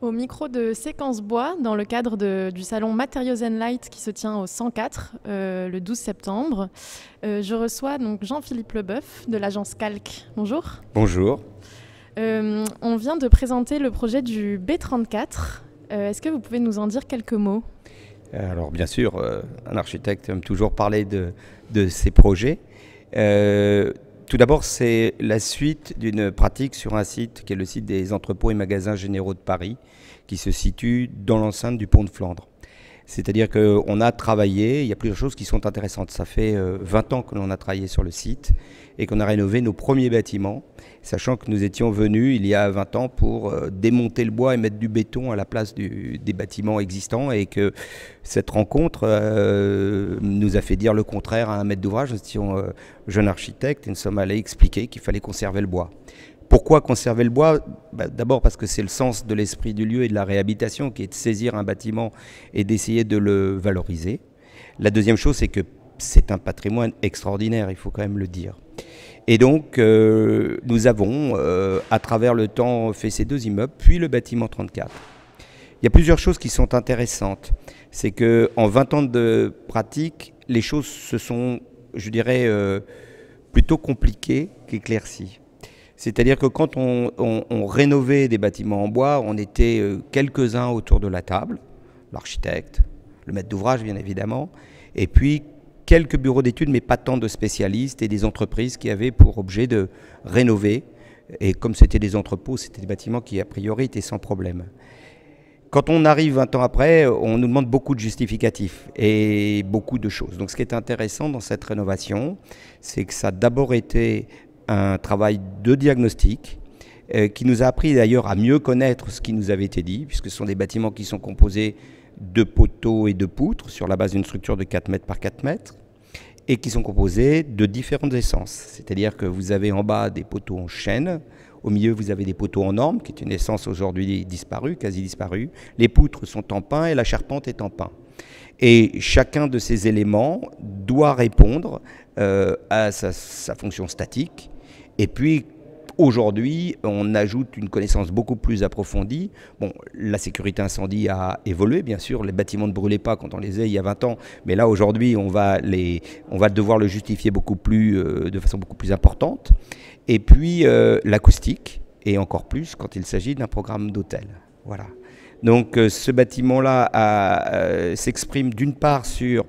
Au micro de Séquence Bois, dans le cadre du salon Materials and Light qui se tient au 104 le 12 septembre. Je reçois donc Jean-Philippe Leboeuf de l'agence Calque. Bonjour. Bonjour. On vient de présenter le projet du B34. Est-ce que vous pouvez nous en dire quelques mots ? Alors bien sûr, un architecte aime toujours parler de ses projets. Tout d'abord, c'est la suite d'une pratique sur un site qui est le site des entrepôts et magasins généraux de Paris, qui se situe dans l'enceinte du pont de Flandre. C'est-à-dire qu'on a travaillé, il y a plusieurs choses qui sont intéressantes. Ça fait 20 ans que l'on a travaillé sur le site et qu'on a rénové nos premiers bâtiments, sachant que nous étions venus il y a 20 ans pour démonter le bois et mettre du béton à la place des bâtiments existants, et que cette rencontre nous a fait dire le contraire à un maître d'ouvrage. Nous étions jeunes architectes et nous sommes allés expliquer qu'il fallait conserver le bois. Pourquoi conserver le bois ? D'abord parce que c'est le sens de l'esprit du lieu et de la réhabilitation, qui est de saisir un bâtiment et d'essayer de le valoriser. La deuxième chose, c'est que c'est un patrimoine extraordinaire, il faut quand même le dire. Et donc, nous avons, à travers le temps, fait ces deux immeubles, puis le bâtiment 34. Il y a plusieurs choses qui sont intéressantes. C'est qu'en 20 ans de pratique, les choses se sont, je dirais, plutôt compliquées qu'éclaircies. C'est-à-dire que quand on rénovait des bâtiments en bois, on était quelques-uns autour de la table, l'architecte, le maître d'ouvrage bien évidemment, et puis quelques bureaux d'études, mais pas tant de spécialistes, et des entreprises qui avaient pour objet de rénover. Et comme c'était des entrepôts, c'était des bâtiments qui a priori étaient sans problème. Quand on arrive 20 ans après, on nous demande beaucoup de justificatifs et beaucoup de choses. Donc ce qui est intéressant dans cette rénovation, c'est que ça a d'abord été un travail de diagnostic qui nous a appris d'ailleurs à mieux connaître ce qui nous avait été dit, puisque ce sont des bâtiments qui sont composés de poteaux et de poutres sur la base d'une structure de 4 mètres par 4 mètres et qui sont composés de différentes essences. C'est-à-dire que vous avez en bas des poteaux en chêne, au milieu vous avez des poteaux en orme, qui est une essence aujourd'hui disparue, quasi disparue. Les poutres sont en pin et la charpente est en pin. Et chacun de ces éléments doit répondre à sa fonction statique. Et puis, aujourd'hui, on ajoute une connaissance beaucoup plus approfondie. Bon, la sécurité incendie a évolué, bien sûr. Les bâtiments ne brûlaient pas quand on les faisait il y a 20 ans. Mais là, aujourd'hui, on va devoir le justifier de façon beaucoup plus importante. Et puis, l'acoustique, et encore plus quand il s'agit d'un programme d'hôtel. Voilà. Donc, ce bâtiment-là s'exprime d'une part sur...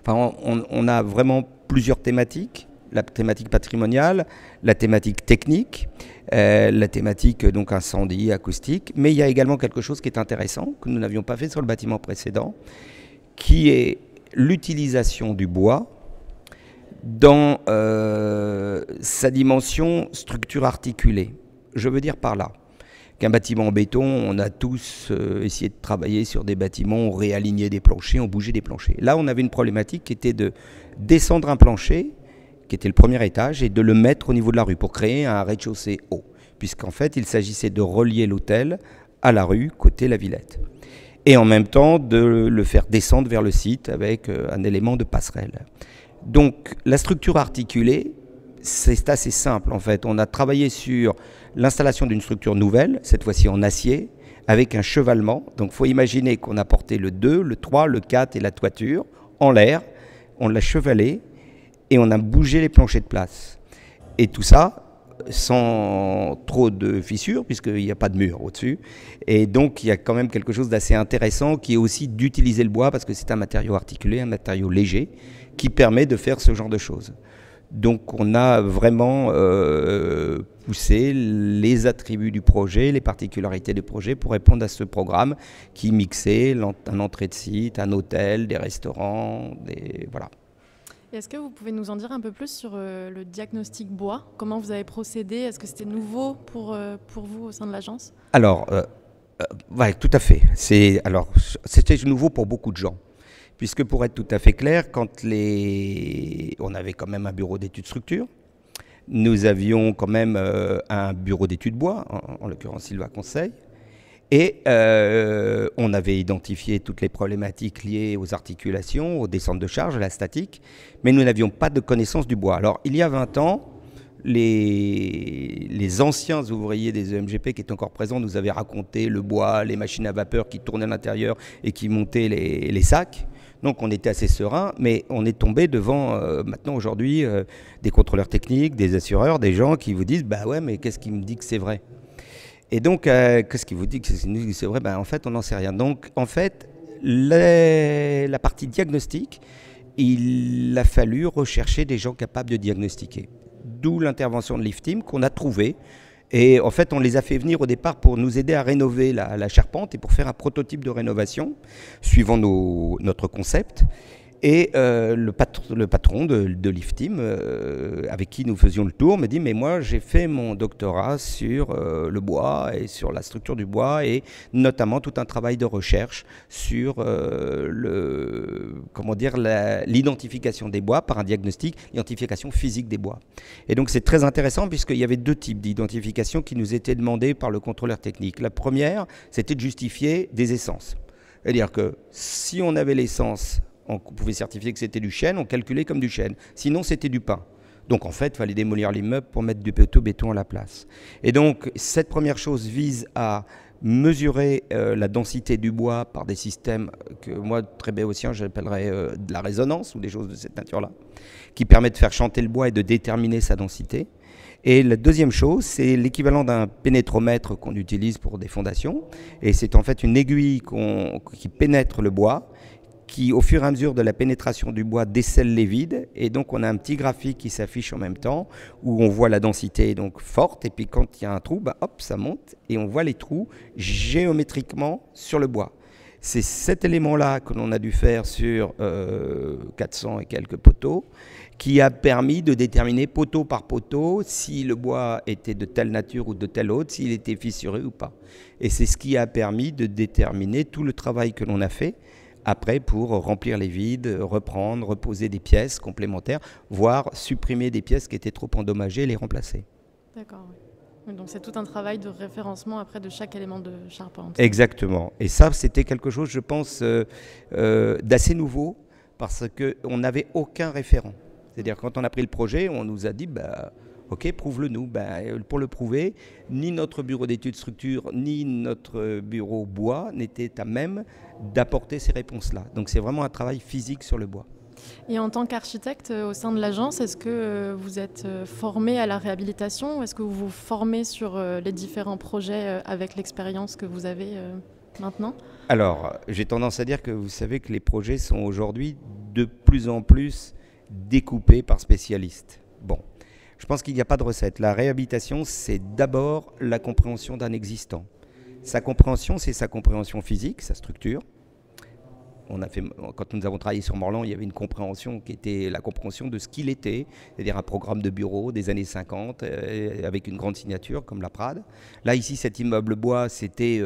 Enfin, on a vraiment plusieurs thématiques. La thématique patrimoniale, la thématique technique, la thématique donc incendie, acoustique, mais il y a également quelque chose qui est intéressant, que nous n'avions pas fait sur le bâtiment précédent, qui est l'utilisation du bois dans sa dimension structure articulée. Je veux dire par là qu'un bâtiment en béton, on a tous essayé de travailler sur des bâtiments, on réalignait des planchers, on bougeait des planchers. Là, on avait une problématique qui était de descendre un plancher, qui était le premier étage, et de le mettre au niveau de la rue pour créer un rez-de-chaussée haut, puisqu'en fait, il s'agissait de relier l'hôtel à la rue, côté La Villette, et en même temps de le faire descendre vers le site avec un élément de passerelle. Donc, la structure articulée, c'est assez simple en fait. On a travaillé sur l'installation d'une structure nouvelle, cette fois-ci en acier, avec un chevalement. Donc, il faut imaginer qu'on a porté le 2, le 3, le 4 et la toiture en l'air, on l'a chevalé, et on a bougé les planchers de place. Et tout ça sans trop de fissures, puisqu'il n'y a pas de mur au-dessus. Et donc, il y a quand même quelque chose d'assez intéressant qui est aussi d'utiliser le bois, parce que c'est un matériau articulé, un matériau léger, qui permet de faire ce genre de choses. Donc, on a vraiment poussé les attributs du projet, les particularités du projet pour répondre à ce programme qui mixait un entrée de site, un hôtel, des restaurants, voilà. Est-ce que vous pouvez nous en dire un peu plus sur le diagnostic bois ? Comment vous avez procédé ? Est-ce que c'était nouveau pour vous au sein de l'agence ? Alors, ouais, tout à fait. C'était nouveau pour beaucoup de gens. Puisque pour être tout à fait clair, on avait quand même un bureau d'études structure, nous avions quand même un bureau d'études bois, en l'occurrence Sylva Conseil, et on avait identifié toutes les problématiques liées aux articulations, aux descentes de charge, à la statique, mais nous n'avions pas de connaissance du bois. Alors, il y a 20 ans, les anciens ouvriers des EMGP qui étaient encore présents nous avaient raconté le bois, les machines à vapeur qui tournaient à l'intérieur et qui montaient les sacs. Donc on était assez serein, mais on est tombé devant maintenant aujourd'hui des contrôleurs techniques, des assureurs, des gens qui vous disent bah ouais mais qu'est-ce qui me dit que c'est vrai? Et donc qu'est-ce qui vous dit que c'est vrai? En fait on n'en sait rien. Donc en fait la partie diagnostic, il a fallu rechercher des gens capables de diagnostiquer. D'où l'intervention de l'IFTIM qu'on a trouvée. Et en fait, on les a fait venir au départ pour nous aider à rénover la charpente et pour faire un prototype de rénovation suivant notre concept. Et le patron de l'IFTIM, avec qui nous faisions le tour, me dit « Mais moi, j'ai fait mon doctorat sur le bois et sur la structure du bois et notamment tout un travail de recherche sur l'identification des bois par un diagnostic, l'identification physique des bois. » Et donc, c'est très intéressant puisqu'il y avait deux types d'identification qui nous étaient demandés par le contrôleur technique. La première, c'était de justifier des essences. C'est-à-dire que si on avait l'essence, on pouvait certifier que c'était du chêne, on calculait comme du chêne. Sinon, c'était du pin. Donc, en fait, il fallait démolir l'immeuble pour mettre du béton à la place. Et donc, cette première chose vise à mesurer la densité du bois par des systèmes que moi, très béotien, j'appellerais de la résonance ou des choses de cette nature-là, qui permettent de faire chanter le bois et de déterminer sa densité. Et la deuxième chose, c'est l'équivalent d'un pénétromètre qu'on utilise pour des fondations. Et c'est en fait une aiguille qui pénètre le bois, qui, au fur et à mesure de la pénétration du bois, décèle les vides. Et donc, on a un petit graphique qui s'affiche en même temps, où on voit la densité donc forte. Et puis, quand il y a un trou, hop, ça monte. Et on voit les trous géométriquement sur le bois. C'est cet élément-là que l'on a dû faire sur 400 et quelques poteaux, qui a permis de déterminer poteau par poteau si le bois était de telle nature ou de telle autre, s'il était fissuré ou pas. Et c'est ce qui a permis de déterminer tout le travail que l'on a fait après pour remplir les vides, reprendre, reposer des pièces complémentaires, voire supprimer des pièces qui étaient trop endommagées et les remplacer. D'accord, oui. Donc c'est tout un travail de référencement après de chaque élément de charpente. Exactement. Et ça, c'était quelque chose, je pense, d'assez nouveau parce qu'on n'avait aucun référent. C'est-à-dire quand on a pris le projet, on nous a dit ok, prouve-le nous. Pour le prouver, ni notre bureau d'études structure, ni notre bureau bois n'étaient à même d'apporter ces réponses-là. Donc c'est vraiment un travail physique sur le bois. Et en tant qu'architecte au sein de l'agence, est-ce que vous êtes formé à la réhabilitation? Est-ce que vous vous formez sur les différents projets avec l'expérience que vous avez maintenant? Alors, j'ai tendance à dire que vous savez que les projets sont aujourd'hui de plus en plus découpés par spécialistes. Bon. Je pense qu'il n'y a pas de recette. La réhabilitation, c'est d'abord la compréhension d'un existant. Sa compréhension, c'est sa compréhension physique, sa structure. Quand nous avons travaillé sur Morland, il y avait une compréhension qui était la compréhension de ce qu'il était, c'est-à-dire un programme de bureau des années 50 avec une grande signature comme la Prade. Là, ici, cet immeuble bois, c'était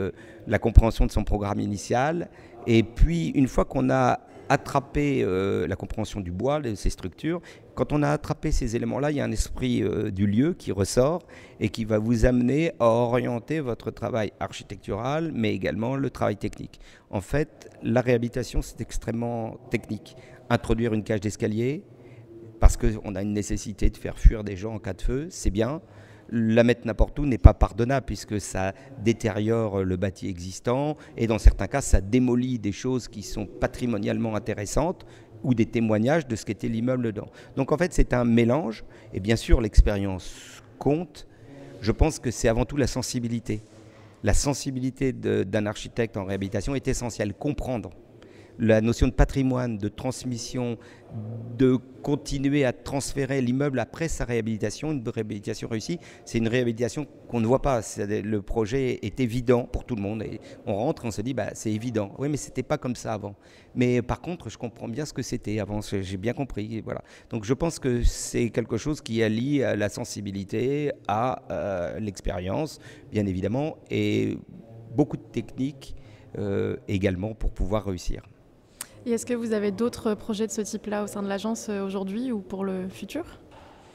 la compréhension de son programme initial. Et puis, une fois qu'on a attrapé la compréhension du bois, de ses structures, quand on a attrapé ces éléments-là, il y a un esprit du lieu qui ressort et qui va vous amener à orienter votre travail architectural, mais également le travail technique. En fait, la réhabilitation, c'est extrêmement technique. Introduire une cage d'escalier, parce qu'on a une nécessité de faire fuir des gens en cas de feu, c'est bien. La mettre n'importe où n'est pas pardonnable puisque ça détériore le bâti existant et dans certains cas, ça démolit des choses qui sont patrimonialement intéressantes ou des témoignages de ce qu'était l'immeuble dedans. Donc en fait, c'est un mélange et bien sûr, l'expérience compte. Je pense que c'est avant tout la sensibilité. La sensibilité d'un architecte en réhabilitation est essentielle. Comprendre la notion de patrimoine, de transmission, de continuer à transférer l'immeuble après sa réhabilitation, une réhabilitation réussie, c'est une réhabilitation qu'on ne voit pas. Le projet est évident pour tout le monde. Et on rentre et on se dit, c'est évident. Oui, mais ce n'était pas comme ça avant. Mais par contre, je comprends bien ce que c'était avant. J'ai bien compris. Et voilà. Donc je pense que c'est quelque chose qui allie la sensibilité à l'expérience, bien évidemment, et beaucoup de techniques également pour pouvoir réussir. Et est-ce que vous avez d'autres projets de ce type-là au sein de l'agence aujourd'hui ou pour le futur?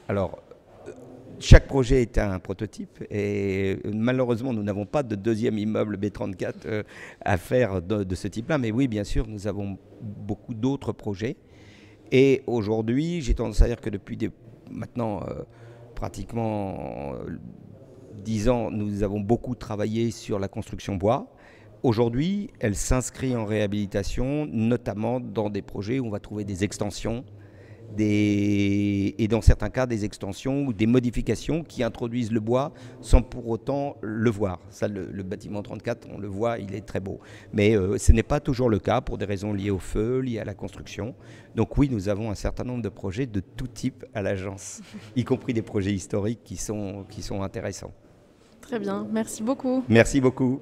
Alors, chaque projet est un prototype et malheureusement, nous n'avons pas de deuxième immeuble B34 à faire de ce type-là. Mais oui, bien sûr, nous avons beaucoup d'autres projets. Et aujourd'hui, j'ai tendance à dire que depuis maintenant pratiquement 10 ans, nous avons beaucoup travaillé sur la construction bois. Aujourd'hui, elle s'inscrit en réhabilitation, notamment dans des projets où on va trouver des extensions, et dans certains cas des extensions ou des modifications qui introduisent le bois sans pour autant le voir. Ça, le bâtiment 34, on le voit, il est très beau. Mais ce n'est pas toujours le cas pour des raisons liées au feu, liées à la construction. Donc oui, nous avons un certain nombre de projets de tout type à l'agence, y compris des projets historiques qui sont intéressants. Très bien, merci beaucoup. Merci beaucoup.